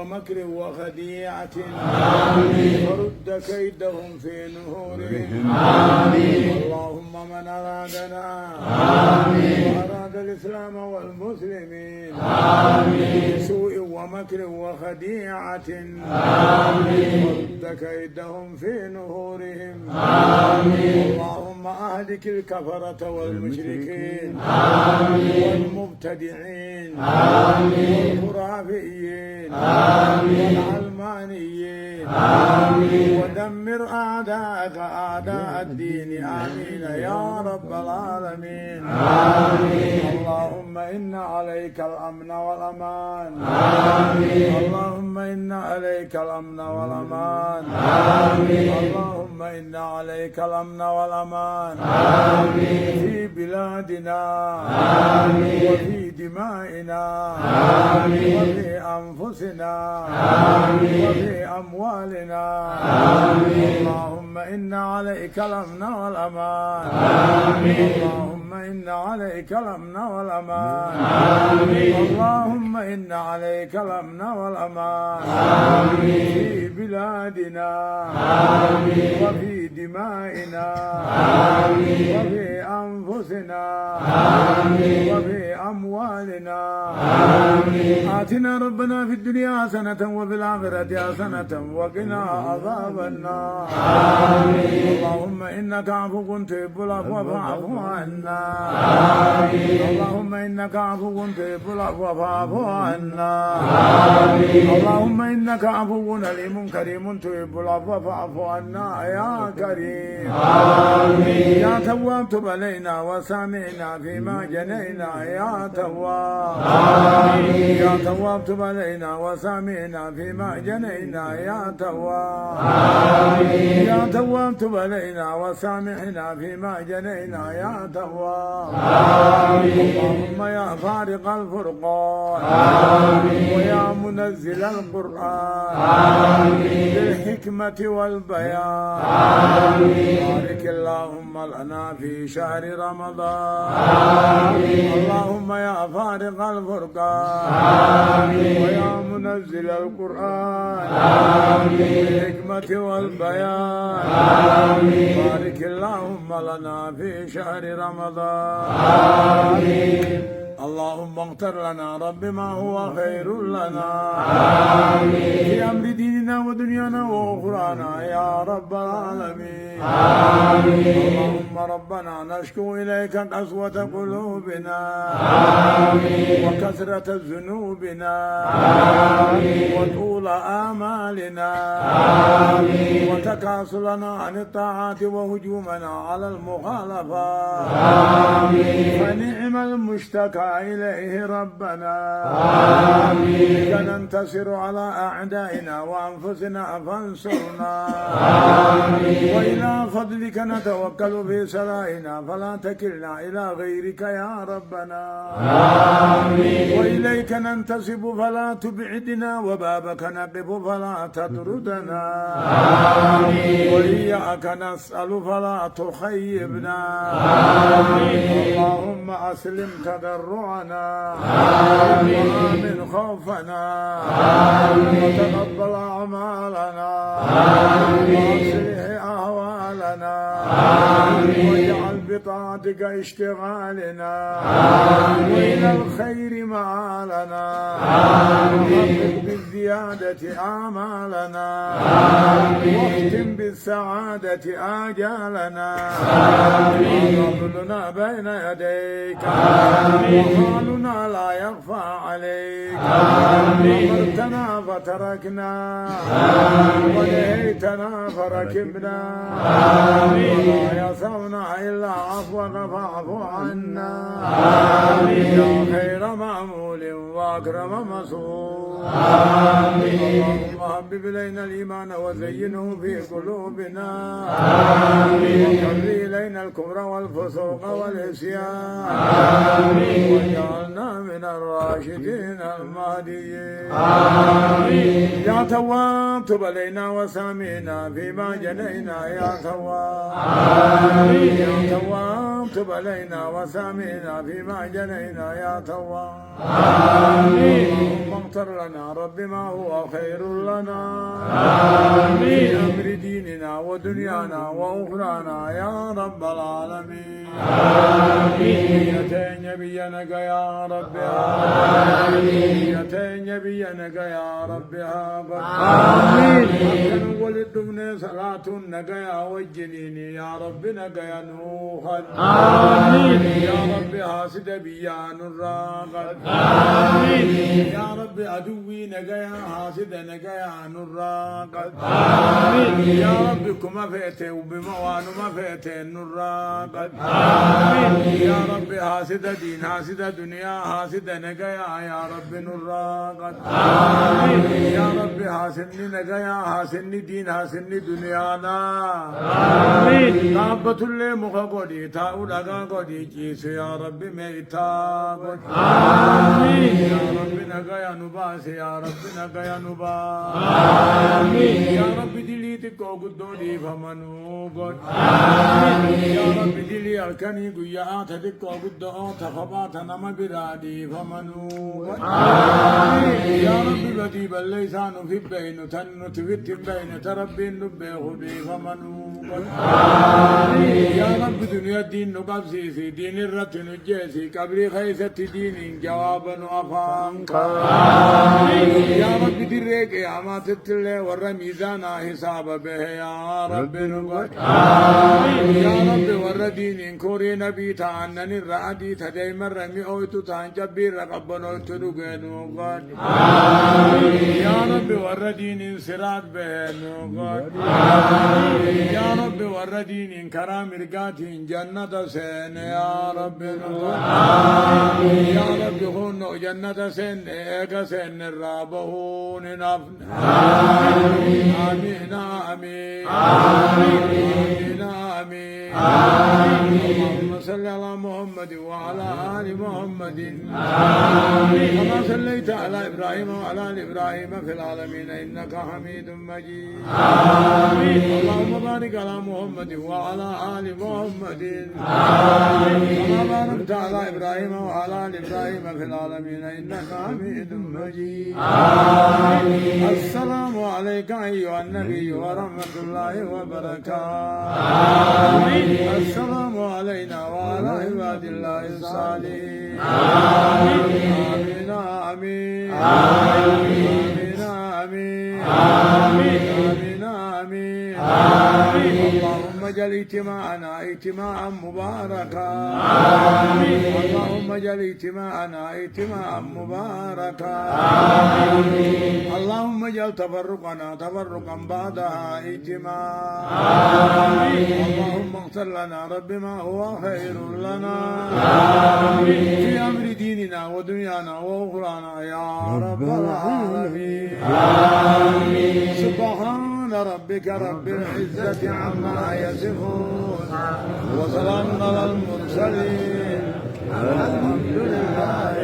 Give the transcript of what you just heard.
ومكر وخديعة ورد كيدهم في نهورهم اللهم من أرادنا وأراد الإسلام والمسلمين بسوء ومكر وخديعة ورد كيدهم في نهورهم اللهم أهلك الكفرة والمشركين والمبتدعين والخرافيين والعلمانيين ودمر أعداءك أعداء الدين آمين يا رب العالمين اللهم إن عليك الأمن والأمان اللهم إن عليك الأمن والأمان اللهم إن عليك الأمن والأمان في بلادنا وفي دمائنا وفي أنفسنا وفي أموالنا اللهم إن عليك الأمن والأمان اللهم إن عليك الأمن والأمان اللهم إن عليك الأمن والأمان في بلادنا وفي دمائنا وفي أنفسنا وفي أموالنا آتنا ربنا في الدنيا حسنة وفي الآخرة حسنة وقنا عذاب النار اللهم إنك عفو تحب العفو فاعف عنا اللهم إنك عفو تحب العفو فاعف عنا اللهم إنك عفو أليم كريم تحب العفو فاعف عنا يا كريم يا تواب تب علينا وسامعنا فيما جنينا يا تواب يا تواب تب علينا وسامعنا فيما جنينا يا تواب يا تواب تب علينا وسامعنا فيما جنينا يا تواب اللهم يا فارق الفرقان ويا منزل القرآن بالحكمة والبيان بارك اللهم لنا في شهر رمضان اللهم يا فارق الفرقان ويا منزل القرآن بالحكمة والبيان بارك اللهم لنا في شهر رمضان اللهم اغفر لنا رب ما هو خير لنا في أمر ديننا ودنيانا وأخرانا يا رب العالمين اللهم ربنا نشكو إليك قسوة قلوبنا وكثرة ذنوبنا وطول آمالنا وتكاسلنا عن الطاعات وهجومنا على المخالفات فنعم المشتكى إليه ربنا بك ننتصر على أعدائنا وأنفسنا فانصرنا وإلى فضلك نتوكل في سرائنا فلا تكلنا إلى غيرك يا ربنا وإليك ننتسب فلا تبعدنا وبابك نقف فلا تطردنا وإياك نسأل فلا تخيبنا اللهم أسلم تضرعنا وآمن خوفنا وتقبل أعمالنا وأصلح أهوالنا واجعل بطاعتك اشتغالنا وإلى الخير معالنا وحقق بالزيادة آمالنا واختم بالسعادة آجالنا وفضلنا بين يديك وحالنا لا يخفى عليك أمرتنا فتركنا ونهيتنا فركبنا ولا يسعنا إلا عفوك فاعف عنا يا خير مأمول وأكرم مسؤول اللهم حبب إلينا الإيمان وزينه في قلوبنا وكره إلينا الكفر والفسوق والعصيان واجعلنا من الراشدين المهديين يا تواب تب علينا وسامعنا فيما جنينا يا تواب يا تواب اكتب علينا وسامينا فيما جنينا يا تواب. اللهم اغفر لنا رب ما هو خير لنا في أمر ديننا ودنيانا وأخرانا يا رب العالمين. يتين نبينا يا رب يتين نبينا يا رب آمين. ولد من صلاة نجايا والجنين يا رب نجايا نوحا آمين. يا رب حاسد بيان الراغب آمين. يا رب عدوي نجايا حاسد نجايا الراغب آمين. يا رب كما فيته وبموان ما فيته الراغب آمين. يا رب حاسد دين حاسد دنيا حاسد نجايا يا رب الراغب آمين. يا رب حاسني نجايا حاسني دين حاسني دنيانا آمين. تابت اللي مخبودي تاودا غودي جيس يا رب ميتا آمين. يا رب نجايا نباس يا رب نجايا نباس آمين. يا رب دليت كوغدولي فمنو غد آمين. يا رب دلي الكني غيا تدكو غدو تخبات نما برادي فمنو غد آمين. يا رب بدي باللسان في بين تن تفت بين تربين نبه بي فمنو غد آمين. يا رب دنيا دين نقبسي في دين الرتن الجيسي قبل خيسة دين جوابا أفانك آمين. يا رب دريك يا ما تتلي والرميزانا حساب به يا رب نقد آمين. يا رب والردين كوري نبي تعنني الرعدي تديم الرمي أويتو تنجبي رقبنا تدقين نقد آمين. يا رب والردين سراد به نقد آمين. يا رب والردين كرام رقاتين جنة سين يا رب نقد آمين. يا رب هونو جنة سين إيقا سين الرابهون نفن آمين. آمين آمين آمين آمين آمين. اللهم صل على محمد وعلى آل محمد آمين. كما صليت على إبراهيم وعلى آل إبراهيم في العالمين إنك حميد مجيد آمين. اللهم بارك على محمد وعلى آل محمد آمين. كما باركت على إبراهيم وعلى آل إبراهيم في العالمين إنك حميد مجيد آمين. السلام عليك أيها النبي ورحمة الله وبركاته آمين. السلام علينا وعلى عباد الله الصالحين آمين آمين آمين آمين آمين آمين آمين. اللهم اجعل اجتماعنا اجتماعا مباركا آمين. اللهم اجعل اجتماعنا اجتماعا مباركا آمين. اللهم اجعل تفرقنا تفرقا بعدها اجتماعا آمين. اللهم اغفر لنا رب ما هو خير لنا آمين. في امر ديننا ودنيانا واخرانا يا رب العالمين آمين. سبحان ربك رب العزة عما يصفون وسلام على المرسلين والحمد لله